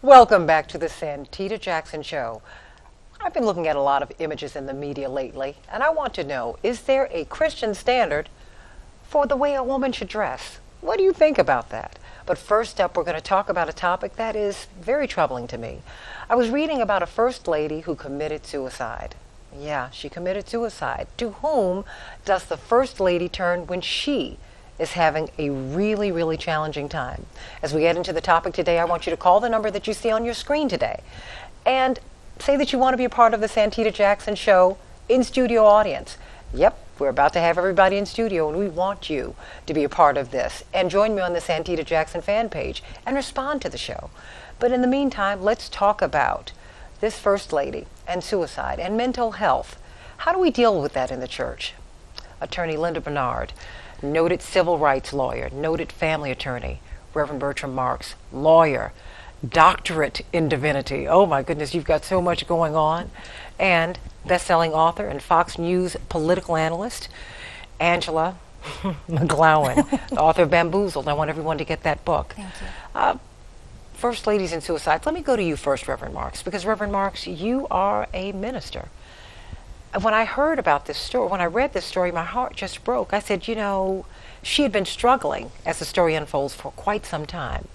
Welcome back to the Santita Jackson Show. I've been looking at a lot of images in the media lately, and I want to know, is there a Christian standard for the way a woman should dress? What do you think about that? But first up, we're going to talk about a topic that is very troubling to me. I was reading about a first lady who committed suicide. Yeah, she committed suicide. To whom does the first lady turn when she is having a really, really challenging time? As we get into the topic today, I want you to call the number that you see on your screen today and say that you want to be a part of the Santita Jackson Show in-studio audience. Yep, we're about to have everybody in studio, and we want you to be a part of this. And join me on the Santita Jackson fan page and respond to the show. But in the meantime, let's talk about this First Lady and suicide and mental health. How do we deal with that in the church? Attorney Linda Bernard, noted civil rights lawyer, noted family attorney. Reverend Bertram Marks, lawyer, doctorate in divinity. Oh my goodness, you've got so much going on. And best-selling author and Fox News political analyst, Angela McGlowan, the author of Bamboozled. I want everyone to get that book. Thank you. First Ladies in Suicide. Let me go to you first, Reverend Marks, because Reverend Marks, you are a minister. When I heard about this story, when I read this story, my heart just broke. I said, you know, she had been struggling as the story unfolds for quite some time.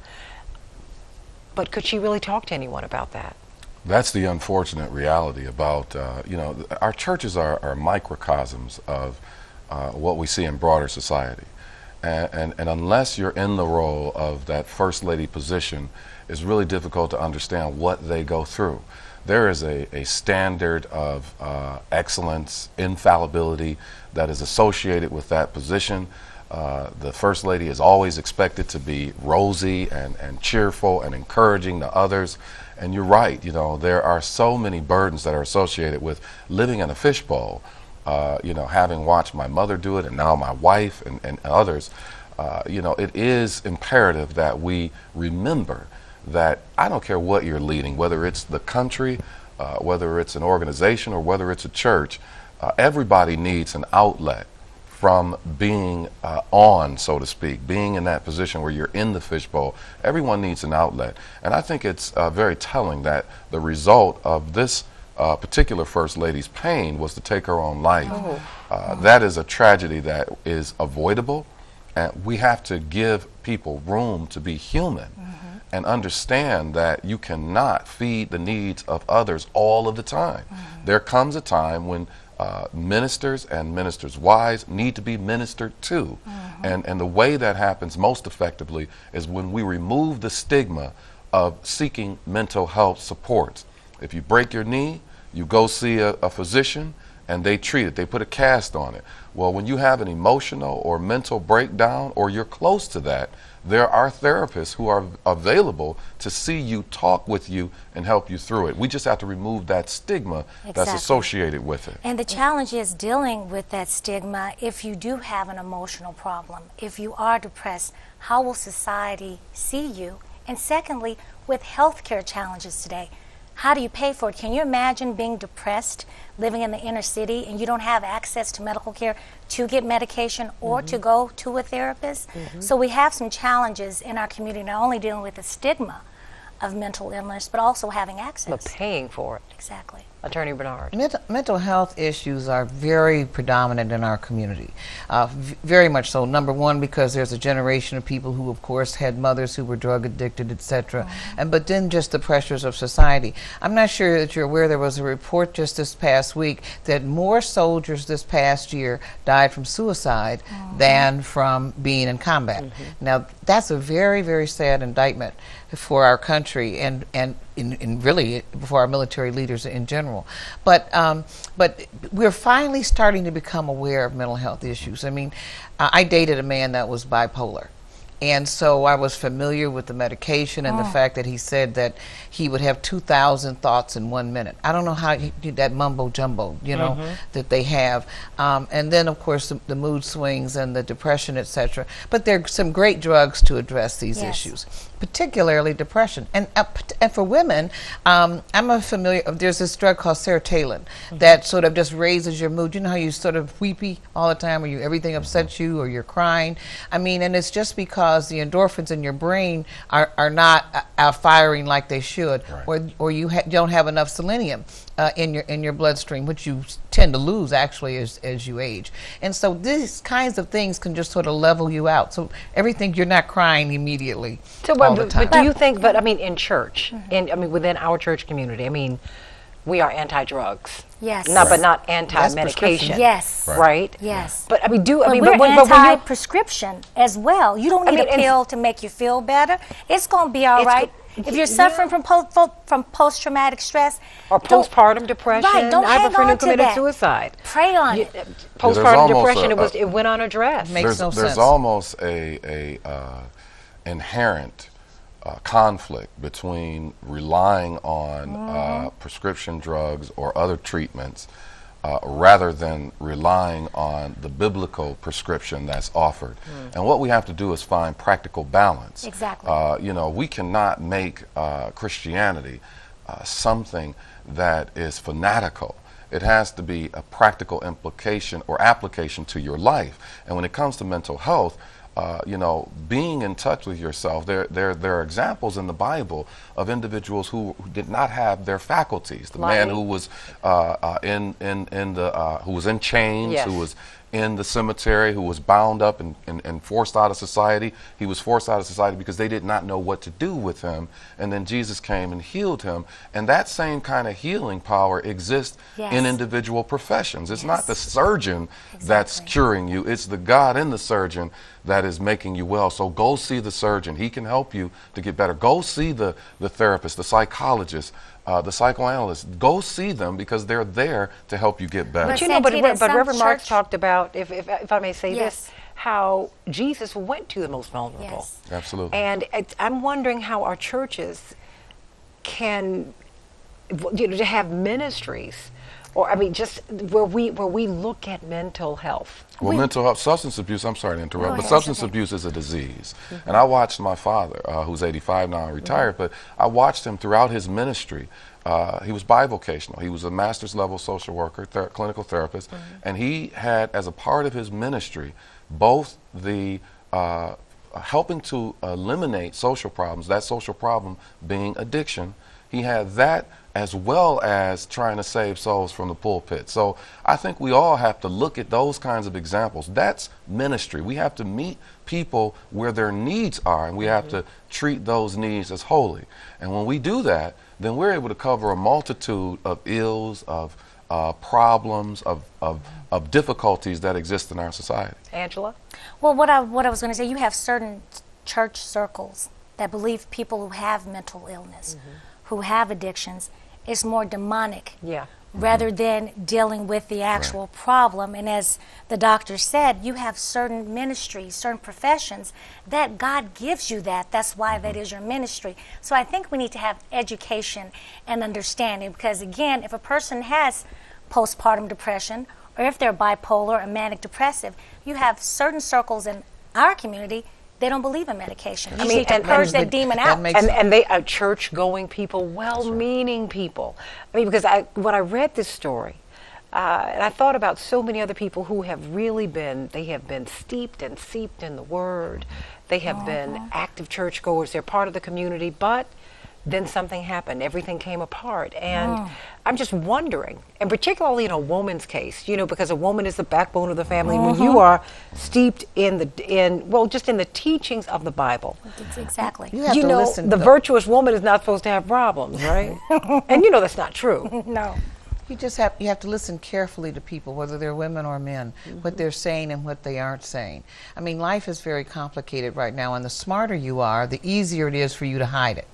But could she really talk to anyone about that? That's the unfortunate reality about, our churches are microcosms of what we see in broader society. And unless you're in the role of that First Lady position, it's really difficult to understand what they go through. There is a standard of excellence, infallibility that is associated with that position. The First Lady is always expected to be rosy and cheerful and encouraging to others. And you're right, you know, there are so many burdens that are associated with living in a fishbowl. Having watched my mother do it and now my wife and others, it is imperative that we remember that I don't care what you're leading, whether it's the country, whether it's an organization, or whether it's a church, everybody needs an outlet from being on, so to speak, being in that position where you're in the fishbowl. Everyone needs an outlet. And I think it's very telling that the result of this particular First Lady's pain was to take her own life. That is a tragedy that is avoidable, and we have to give people room to be human and understand that you cannot feed the needs of others all of the time. There comes a time when ministers and ministers' wives need to be ministered to. And the way that happens most effectively is when we remove the stigma of seeking mental health supports. If you break your knee, you go see a physician and they treat it. They put a cast on it. Well, when you have an emotional or mental breakdown, or you're close to that, there are therapists who are available to see you, talk with you, and help you through it. We just have to remove that stigma that's associated with it. And the challenge is dealing with that stigma. If you do have an emotional problem, if you are depressed, how will society see you? And secondly, with healthcare challenges today, how do you pay for it? Can you imagine being depressed, living in the inner city, and you don't have access to medical care to get medication or to go to a therapist? So we have some challenges in our community, not only dealing with the stigma of mental illness, but also having access. But paying for it. Exactly. Attorney Bernard. Mental health issues are very predominant in our community, very much so. Number one, because there's a generation of people who, of course, had mothers who were drug addicted, etc. But then just the pressures of society. I'm not sure that you're aware, there was a report just this past week that more soldiers this past year died from suicide than from being in combat. Now, that's a very, very sad indictment for our country and really for our military leaders in general. But we're finally starting to become aware of mental health issues. I mean, I dated a man that was bipolar. And so I was familiar with the medication and the fact that he said that he would have 2,000 thoughts in 1 minute. I don't know how he did that mumbo jumbo, that they have. And then, of course, the mood swings and the depression, etc. But there are some great drugs to address these issues. particularly depression. And for women, there's this drug called sertraline that sort of just raises your mood. You know how you sort of weepy all the time, or everything upsets you, or you're crying. I mean, and it's just because the endorphins in your brain are not firing like they should, or you don't have enough selenium in your bloodstream, which you tend to lose actually as you age. And so these kinds of things can just sort of level you out. So everything, you're not crying immediately all the time. But do you think, but I mean, in church, within our church community, I mean, we are anti-drugs. Yes. But not anti-medication. Yes. Right? Yes. But I mean, we're anti-prescription as well. You don't need a pill to make you feel better. It's going to be all right. If you're suffering from post-traumatic stress or postpartum depression, don't I have a friend who committed that. suicide. Pray on it. Postpartum depression, it went unaddressed. Makes no sense. There's almost a inherent conflict between relying on prescription drugs or other treatments rather than relying on the biblical prescription that's offered. And what we have to do is find practical balance. Exactly. We cannot make Christianity something that is fanatical. It has to be a practical implication or application to your life. And when it comes to mental health, being in touch with yourself, there are examples in the Bible of individuals who did not have their faculties. The man who was who was in chains, who was in the cemetery, who was bound up and forced out of society. He was forced out of society because they did not know what to do with him. And then Jesus came and healed him. And that same kind of healing power exists in individual professions. It's not the surgeon that's curing you. It's the God in the surgeon that is making you well. So go see the surgeon. He can help you to get better. Go see the therapist, the psychologist, the psychoanalyst. Go see them because they're there to help you get better. But Reverend Marks talked about, if I may say this, how Jesus went to the most vulnerable. Yes. Absolutely. And I'm wondering how our churches can, to have ministries, or I mean, just where we look at mental health. Well, mental health, substance abuse, I'm sorry to interrupt, but substance abuse is a disease. And I watched my father, who's 85 now and retired, but I watched him throughout his ministry. He was bivocational. He was a master's level social worker, clinical therapist, and he had, as a part of his ministry, both the helping to eliminate social problems, that social problem being addiction. He had that as well as trying to save souls from the pulpit. So I think we all have to look at those kinds of examples. That's ministry. We have to meet people where their needs are, and we have to treat those needs as holy. And when we do that, then we're able to cover a multitude of ills, of problems, of difficulties that exist in our society. Angela? Well, what I was going to say, you have certain church circles that believe people who have mental illness, who have addictions, is more demonic rather than dealing with the actual problem. And as the doctor said, you have certain ministries, certain professions that God gives you that. That's why that is your ministry. So I think we need to have education and understanding, because again, if a person has postpartum depression, or if they're bipolar or manic depressive, you have certain circles in our community, they don't believe in medication. You need to purge that demon out. And they are church-going people, well-meaning people. I mean, because when I read this story, and I thought about so many other people who have really been, they have been steeped and seeped in the Word. They have been active churchgoers. They're part of the community, but then something happened. Everything came apart. And I'm just wondering, and particularly in a woman's case, because a woman is the backbone of the family. When you are steeped in just in the teachings of the Bible. Exactly. You have to listen. The virtuous woman is not supposed to have problems, right? And that's not true. No. You have to listen carefully to people, whether they're women or men, what they're saying and what they aren't saying. I mean, life is very complicated right now, and the smarter you are, the easier it is for you to hide it.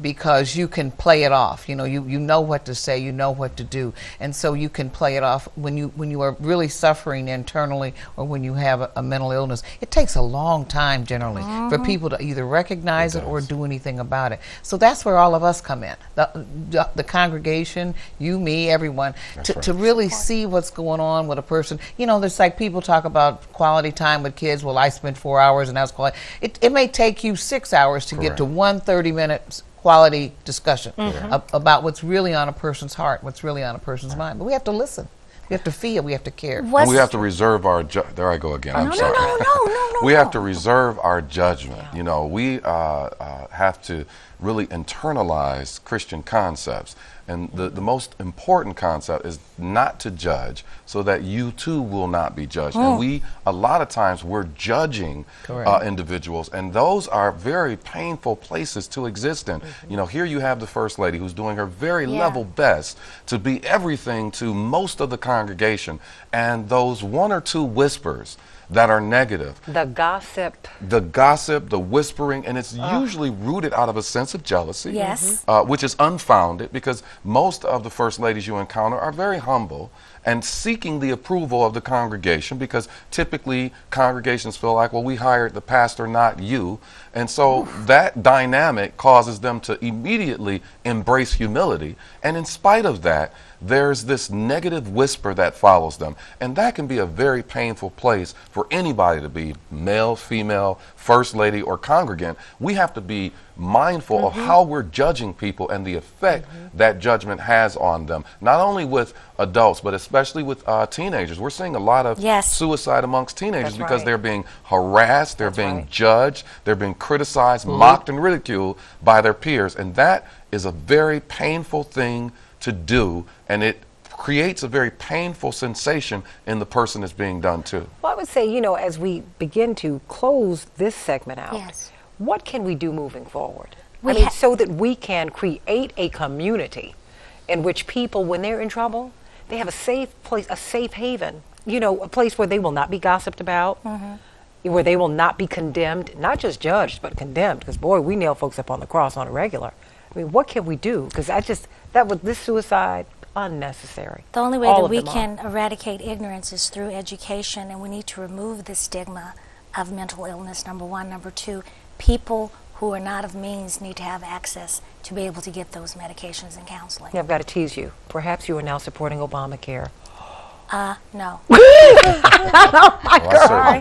because you can play it off. You know, you know what to say, you know what to do, and so you can play it off when you are really suffering internally, or when you have a mental illness. It takes a long time generally for people to either recognize it or do anything about it. So that's where all of us come in, the congregation, you, me, everyone, to really see what's going on with a person. You know, there's like people talk about quality time with kids. Well, I spent 4 hours and that's quality. It may take you 6 hours to get to 1 30-minute quality discussion about what's really on a person's heart, what's really on a person's mind. But we have to listen. We have to feel. We have to care. And we have to reserve our there I go again. I'm sorry. No. We have to reserve our judgment. You know, we have to really internalize Christian concepts. And the most important concept is not to judge, so that you too will not be judged. And a lot of times we're judging individuals, and those are very painful places to exist in. You know, here you have the First Lady who's doing her very level best to be everything to most of the congregation, and those one or two whispers that are negative. The gossip, the whispering, and it's usually rooted out of a sense of jealousy, which is unfounded, because most of the First Ladies you encounter are very humble and seeking the approval of the congregation, because typically congregations feel like, well, we hired the pastor, not you. And so that dynamic causes them to immediately embrace humility. And in spite of that, there's this negative whisper that follows them. And that can be a very painful place for anybody to be, male, female, First Lady, or congregant. We have to be mindful of how we're judging people and the effect that judgment has on them, not only with adults, but especially with teenagers. We're seeing a lot of suicide amongst teenagers because they're being harassed, they're being judged, they're being criticized, mocked, and ridiculed by their peers. And that is a very painful thing to do, and it creates a very painful sensation in the person that's being done to. Well, I would say, you know, as we begin to close this segment out, what can we do moving forward? So that we can create a community in which people, when they're in trouble, they have a safe place, a safe haven, you know, a place where they will not be gossiped about, where they will not be condemned, not just judged, but condemned, because, boy, we nail folks up on the cross on a regular. I mean, what can we do? Because this suicide, unnecessary. The only way that we can eradicate ignorance is through education, and we need to remove the stigma of mental illness, number one. Number two, people who are not of means need to have access to be able to get those medications and counseling. Yeah, I've got to tease you. Perhaps you are now supporting Obamacare. No. Oh my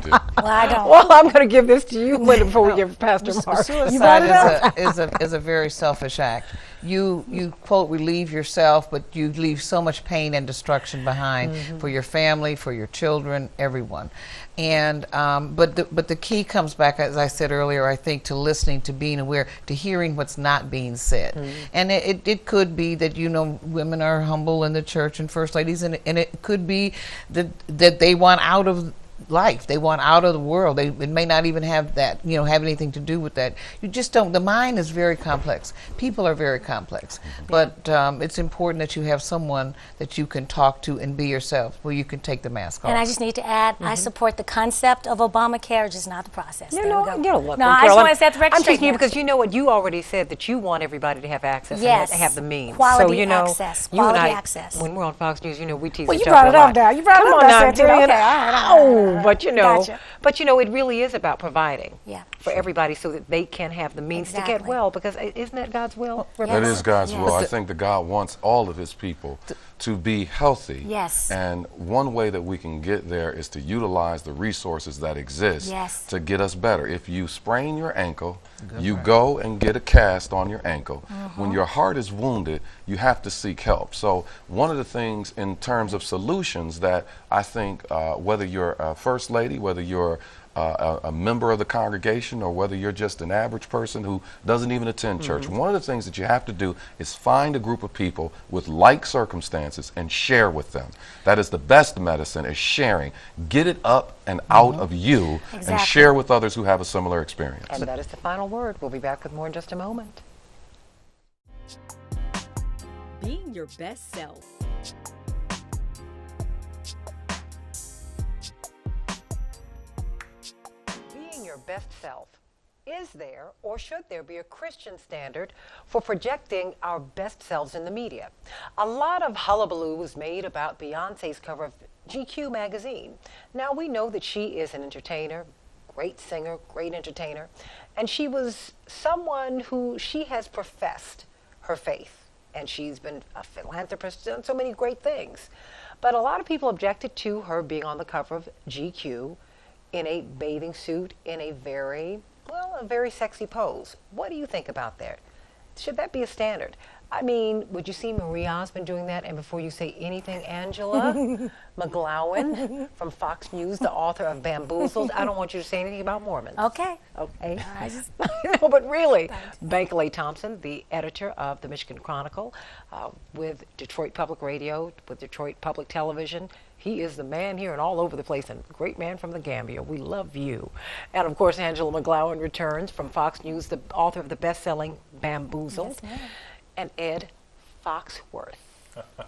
God. Well, I don't. Well, I'm going to give this to you, Linda, before we give Pastor Mark. Suicide is a very selfish act. You quote, relieve yourself, but you leave so much pain and destruction behind for your family, for your children, everyone. And but the key comes back, as I said earlier, I think, to listening, to being aware, to hearing what's not being said. And it could be that, you know, women are humble in the church and First Ladies, and it could be that they want out of life. They want out of the world. It may not even have that, you know, have anything to do with that. You just don't. The mind is very complex. People are very complex. But it's important that you have someone that you can talk to and be yourself, where you can take the mask off. And I just need to add, I support the concept of Obamacare, just not the process. Look, no, I just want to set the record straight. I'm teaching you because you know what, you already said that you want everybody to have access and have the means. Quality so, you know, access. Quality access. When we're on Fox News, you know, we tease well, each you other brought it up there. You brought it up there, Santita. Okay, all right. But you know, Gotcha. but you know, it really is about providing for sure. everybody so that they can have the means to get well, because isn't that God's will? That is God's will. I think that God wants all of his people to be healthy. Yes. And one way that we can get there is to utilize the resources that exist to get us better. If you sprain your ankle, you go and get a cast on your ankle. When your heart is wounded, you have to seek help. So one of the things in terms of solutions that I think, whether you're a First Lady, whether you're a member of the congregation, or whether you're just an average person who doesn't even attend church, one of the things that you have to do is find a group of people with like circumstances and share with them. That is the best medicine, is sharing. Get it up and out of you and share with others who have a similar experience. And that is the final word. We'll be back with more in just a moment. Being your best self. Being your best self. Is there or should there be a Christian standard for projecting our best selves in the media? A lot of hullabaloo was made about Beyonce's cover of GQ magazine. Now we know that she is an entertainer, great singer, great entertainer, and she was someone who she has professed her faith, and she's been a philanthropist, done so many great things. But a lot of people objected to her being on the cover of GQ in a bathing suit in a very sexy pose. What do you think about that? Should that be a standard? I mean, would you see Marie Osmond doing that? And before you say anything, Angela McGlowan from Fox News, the author of Bamboozled, I don't want you to say anything about Mormons. Okay. Okay. No, but really, Bankaley Thompson, the editor of the Michigan Chronicle, with Detroit Public Radio, with Detroit Public Television. He is the man here and all over the place, and great man from the Gambia. We love you. And of course, Angela McGlowan returns from Fox News, the author of the best-selling Bamboozled. Yes, and Ed Foxworth.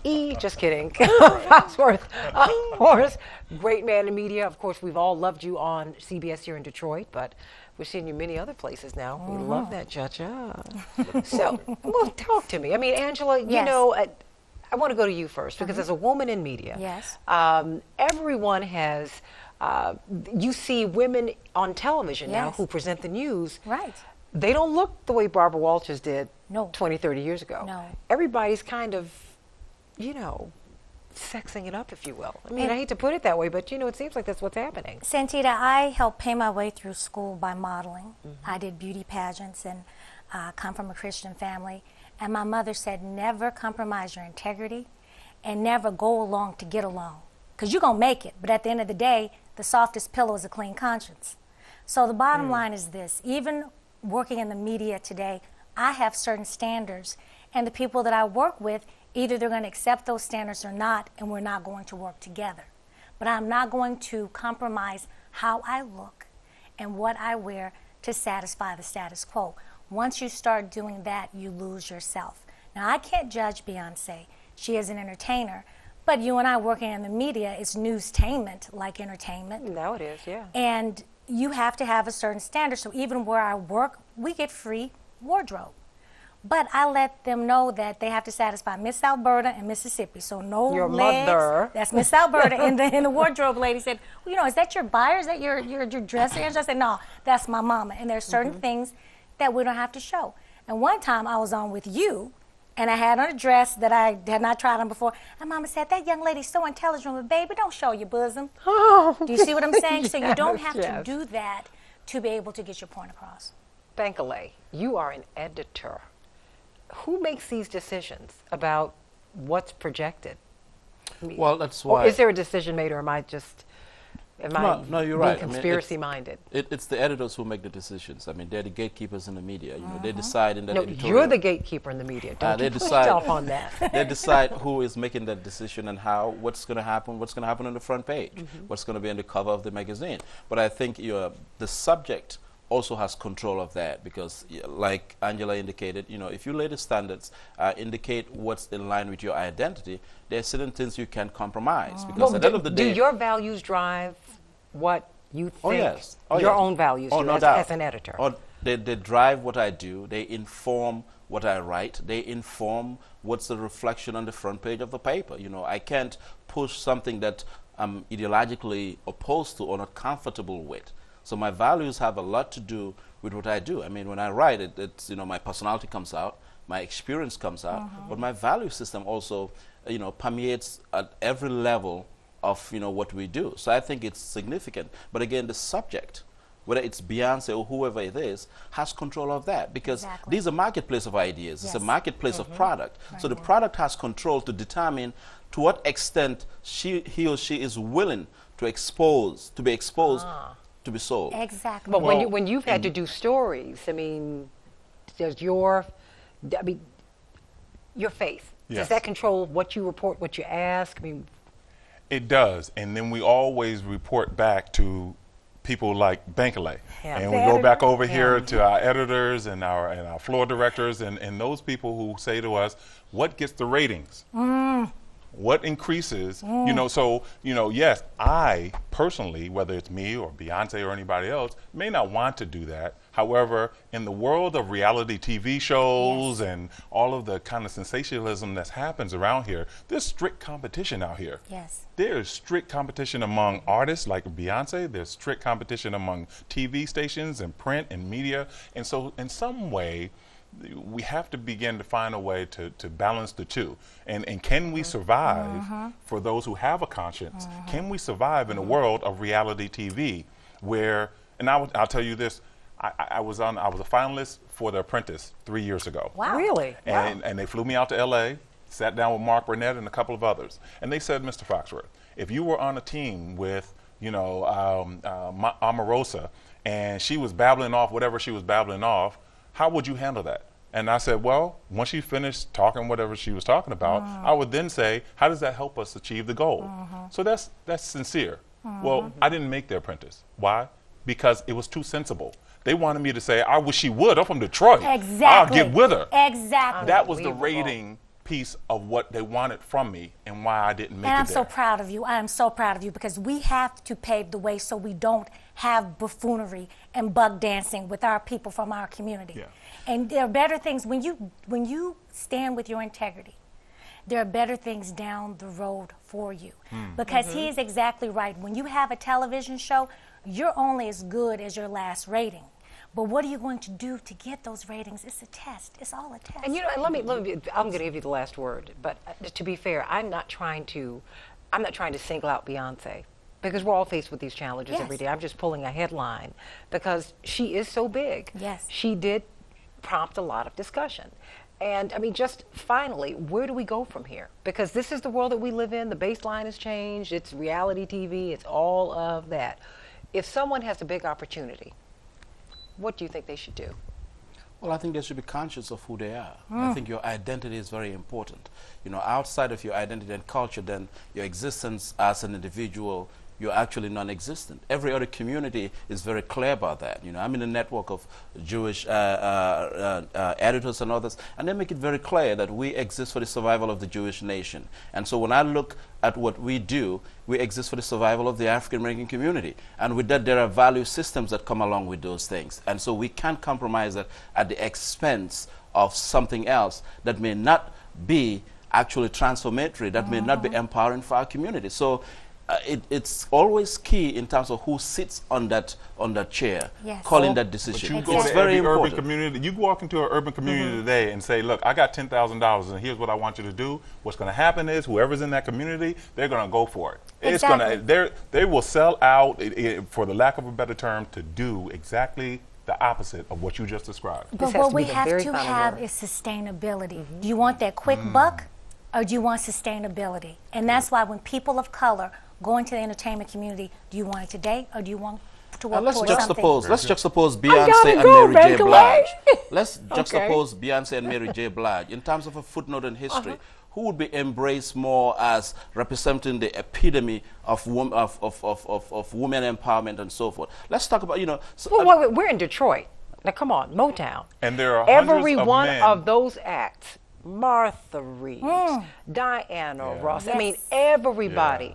Just kidding. Foxworth, of course, great man in media. Of course, we've all loved you on CBS here in Detroit, but we're seeing you many other places now. We love that, Cha-Cha. So, well, talk to me. I mean, Angela, you know, I want to go to you first, because as a woman in media, yes, everyone has, you see women on television now who present the news. Right. They don't look the way Barbara Walters did 20, 30 years ago. No. Everybody's kind of, you know, sexing it up, if you will. I mean, I hate to put it that way, but, you know, it seems like that's what's happening. Santita, I helped pay my way through school by modeling. I did beauty pageants and come from a Christian family. And my mother said, never compromise your integrity and never go along to get along. Because you're going to make it. But at the end of the day, the softest pillow is a clean conscience. So the bottom line is this. Even working in the media today, I have certain standards. And the people that I work with, either they're going to accept those standards or not, and we're not going to work together. But I'm not going to compromise how I look and what I wear to satisfy the status quo. Once you start doing that, you lose yourself. Now, I can't judge Beyonce. She is an entertainer. But you and I working in the media, it's newstainment, like entertainment. Now it is, yeah. And you have to have a certain standard. So even where I work, we get free wardrobe. But I let them know that they have to satisfy Miss Alberta and Mississippi. So no your legs. Mother. That's Miss Alberta. And the wardrobe lady said, well, you know, is that your buyer? Is that your dresser? And I said, no, that's my mama. And there's certain things that we don't have to show. And one time I was on with you, and I had on a dress that I had not tried on before. And Mama said, that young lady's so intelligent, but baby, don't show your bosom. Oh. Do you see what I'm saying? So you don't have to Yes. do that to be able to get your point across. Bankaley, you are an editor. Who makes these decisions about what's projected? I mean, Well, that's why. or is there a decision made, or am I just, No, you're being right. I mean, conspiracy-minded? It's the editors who make the decisions. I mean, they're the gatekeepers in the media. You know, they decide in that No, editorial. you're the gatekeeper in the media. Don't they you put decide- yourself on that. They decide who is making that decision and how, what's going to happen on the front page, what's going to be on the cover of the magazine. But I think the subject also has control of that, because like Angela indicated, you know, if you lay the standards, indicate what's in line with your identity, there are certain things you can compromise. Because Well, at the end of the day, do your values drive what you think? Oh, yes. Your yes. own values do no as, doubt. as an editor. They drive what I do. They inform what I write. They inform what's the reflection on the front page of the paper. You know, I can't push something that I'm ideologically opposed to or not comfortable with. So my values have a lot to do with what I do. I mean, when I write, it's, you know, my personality comes out, my experience comes out, but my value system also, you know, permeates at every level of, you know, what we do. So I think it's significant. But again, the subject, whether it's Beyonce or whoever it is, has control of that, because these are marketplace of ideas. It's a marketplace of product. So the product has control to determine to what extent he or she is willing to expose, to be exposed, to be sold. Exactly. But when you've had to do stories, I mean, does your faith, Yes. does that control what you report, what you ask? I mean, It does, and then we always report back to people like Bankaley, Yeah. and The we go back editor? over here Yeah. to our editors and our floor directors and those people who say to us, what gets the ratings? What increases? You know, so, you know, yes, I personally, whether it's me or Beyonce or anybody else, may not want to do that. However, in the world of reality TV shows and all of the kind of sensationalism that happens around here, there's strict competition out here. Yes. There's strict competition among artists like Beyonce. There's strict competition among TV stations and print and media. And so in some way, we have to begin to find a way to balance the two. And can we survive, for those who have a conscience, can we survive in a world of reality TV where, and I'll tell you this, I was a finalist for The Apprentice 3 years ago. Wow. Really? And they flew me out to LA, sat down with Mark Burnett and a couple of others. And they said, Mr. Foxworth, if you were on a team with, Omarosa, and she was babbling off whatever she was babbling off, how would you handle that? And I said, well, once she finished talking whatever she was talking about, I would then say, how does that help us achieve the goal? So that's sincere. Well, I didn't make The Apprentice. Why? Because it was too sensible. They wanted me to say, I wish she would. I'm from Detroit. Exactly. I'll get with her. Exactly. That was the rating piece of what they wanted from me and why I didn't make And it I'm there. so proud of you. I am so proud of you because we have to pave the way so we don't have buffoonery and bug dancing with our people from our community. Yeah. And there are better things when you stand with your integrity. There are better things down the road for you. Because he is exactly right. When you have a television show, you're only as good as your last rating. But what are you going to do to get those ratings? It's a test. It's all a test. And and let me I'm going to give you the last word, but to be fair, I'm not trying to single out Beyonce because we're all faced with these challenges every day. I'm just pulling a headline because she is so big. Yes. She did prompt a lot of discussion. And I mean, just finally, where do we go from here? Because this is the world that we live in. The baseline has changed. It's reality TV. It's all of that. If someone has a big opportunity, what do you think they should do? Well, I think they should be conscious of who they are. I think your identity is very important. Outside of your identity and culture, then your existence as an individual, you're actually non-existent. Every other community is very clear about that. I'm in a network of Jewish editors and others, and they make it very clear that we exist for the survival of the Jewish nation. And so when I look at what we do, we exist for the survival of the African American community. And with that, there are value systems that come along with those things. And so we can't compromise that at the expense of something else that may not be actually transformatory, that may not be empowering for our community. So it's always key in terms of who sits on that chair, calling that decision. But you go it's to very every important. urban community. You walk into an urban community today and say, "Look, I got $10,000, and here's what I want you to do." What's going to happen is whoever's in that community, they're going to go for it. Exactly. It's going to they will sell out, for the lack of a better term, to do exactly the opposite of what you just described. But This has what to we be the have very to final have word. is sustainability. Do you want that quick buck or do you want sustainability? And that's why when people of color go into the entertainment community, do you want it today or do you want to work Let's towards something? juxtapose gotta Beyonce and go, Mary J. Bakelite. Blige. Let's juxtapose Beyonce and Mary J. Blige. In terms of a footnote in history, who would be embraced more as representing the epitome of women empowerment and so forth? Let's talk about, Well, wait, we're in Detroit. Now, come on, Motown. And there are Every hundreds of one men. of those acts, Martha Reeves, Diana Ross, I mean, Yes. everybody.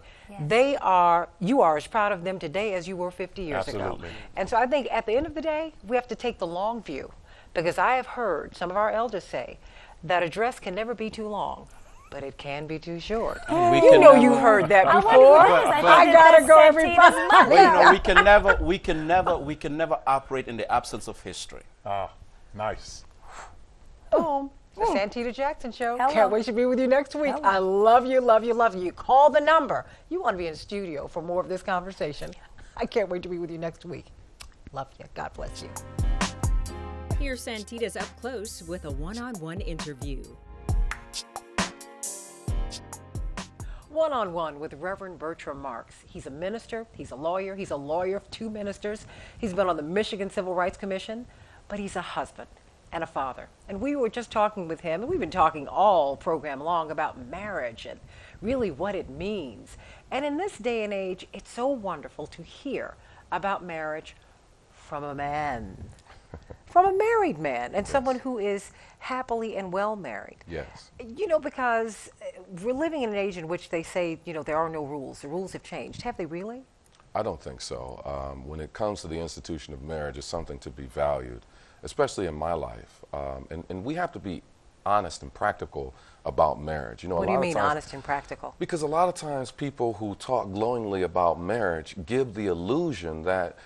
Yes. You are as proud of them today as you were 50 years ago. Absolutely. And so I think at the end of the day, we have to take the long view because I have heard some of our elders say that a dress can never be too long, but it can be too short. You've heard that I before. wonder why. I think gotta that's go, Santita's everybody. mother. we can never operate in the absence of history. Nice. Boom. The Santita Jackson Show. Hello. Can't wait to be with you next week. Hello. I love you, love you, love you. Call the number. You want to be in studio for more of this conversation. I can't wait to be with you next week. Love you. God bless you. Hear Santita's up close with a one-on-one interview. One-on-one with Reverend Bertram Marks. He's a minister, he's a lawyer of two ministers. He's been on the Michigan Civil Rights Commission, but he's a husband and a father. And we were just talking with him, and we've been talking all program long about marriage and really what it means. And in this day and age, it's so wonderful to hear about marriage from a man, from a married man, and someone who is happily and well married. Yes. Because we're living in an age in which they say, there are no rules. The rules have changed. Have they really? I don't think so. When it comes to the institution of marriage, it's something to be valued, especially in my life. And we have to be honest and practical about marriage. You know, What do you mean, honest and practical? because a lot of times people who talk glowingly about marriage give the illusion that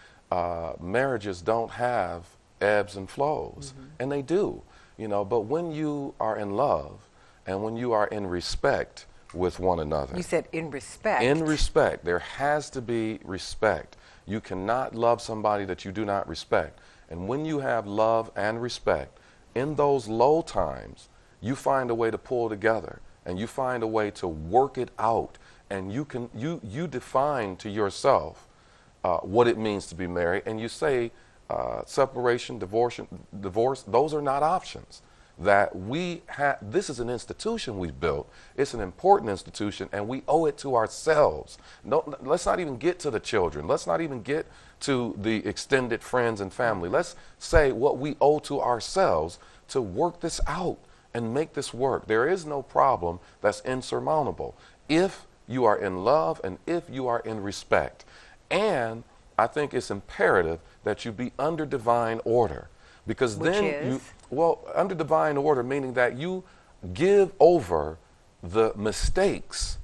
marriages don't have ebbs and flows, and they do. You know, but when you are in love and when you are in respect with one another. You said in respect. In respect. There has to be respect. You cannot love somebody that you do not respect. And when you have love and respect, in those low times, you find a way to pull together and you find a way to work it out. And you define to yourself what it means to be married, and you say separation, divorce, those are not options. That we have, this is an institution we've built. It's an important institution, and we owe it to ourselves. No, let's not even get to the children. Let's not even get to the extended friends and family. Let's say what we owe to ourselves to work this out and make this work. There is no problem that's insurmountable if you are in love and if you are in respect. And I think it's imperative that you be under divine order, because Which then is? you, well, under divine order, meaning that you give over the mistakes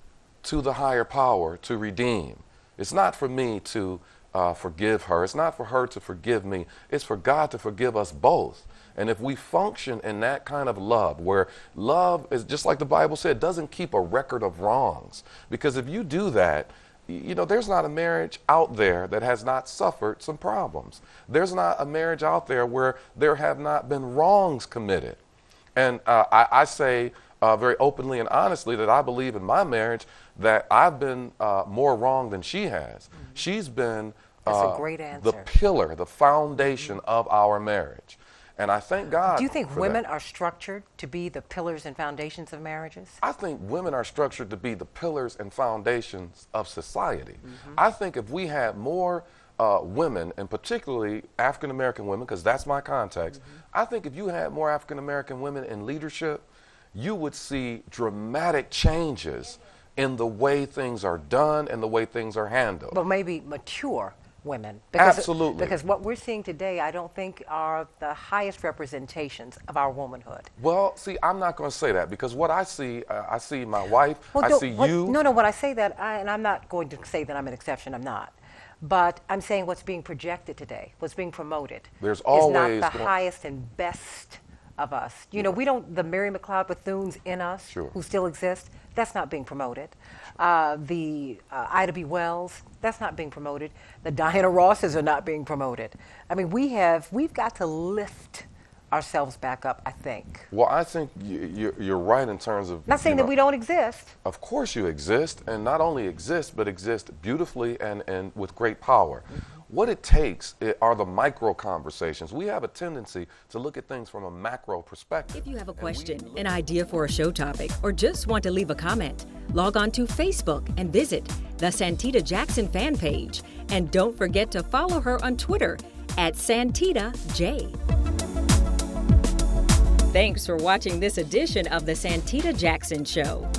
to the higher power to redeem. It's not for me to forgive her. It's not for her to forgive me. It's for God to forgive us both. And if we function in that kind of love, where love is just like the Bible said, doesn't keep a record of wrongs. Because if you do that, you know, there's not a marriage out there that has not suffered some problems. There's not a marriage out there where there have not been wrongs committed. And I say very openly and honestly that I believe in my marriage that I've been more wrong than she has. She's been That's a great the answer. pillar, the foundation of our marriage. And I thank God. Do you think for women that. are structured to be the pillars and foundations of marriages? I think women are structured to be the pillars and foundations of society. I think if we had more women, and particularly African American women, because that's my context, I think if you had more African American women in leadership, you would see dramatic changes in the way things are done and the way things are handled. But maybe mature women. Absolutely. Because what we're seeing today, I don't think are the highest representations of our womanhood. Well, see, I'm not going to say that, because what I see my wife, Well, I see you. No, when I say that, and I'm not going to say that I'm an exception, I'm not. But I'm saying what's being projected today, what's being promoted, There's is always not the going- highest and best of us. You know, we don't, the Mary McLeod Bethunes in us, Sure. who still exist, that's not being promoted. The Ida B. Wells, that's not being promoted. The Diana Rosses are not being promoted. I mean, we've got to lift ourselves back up, I think. Well, I think you're right in terms of. Not saying that we don't exist. Of course you exist, and not only exist, but exist beautifully and with great power. What it takes are the micro conversations. We have a tendency to look at things from a macro perspective. If you have a question, an idea for a show topic, or just want to leave a comment, log on to Facebook and visit the Santita Jackson fan page. And don't forget to follow her on Twitter at Santita J. Thanks for watching this edition of the Santita Jackson Show.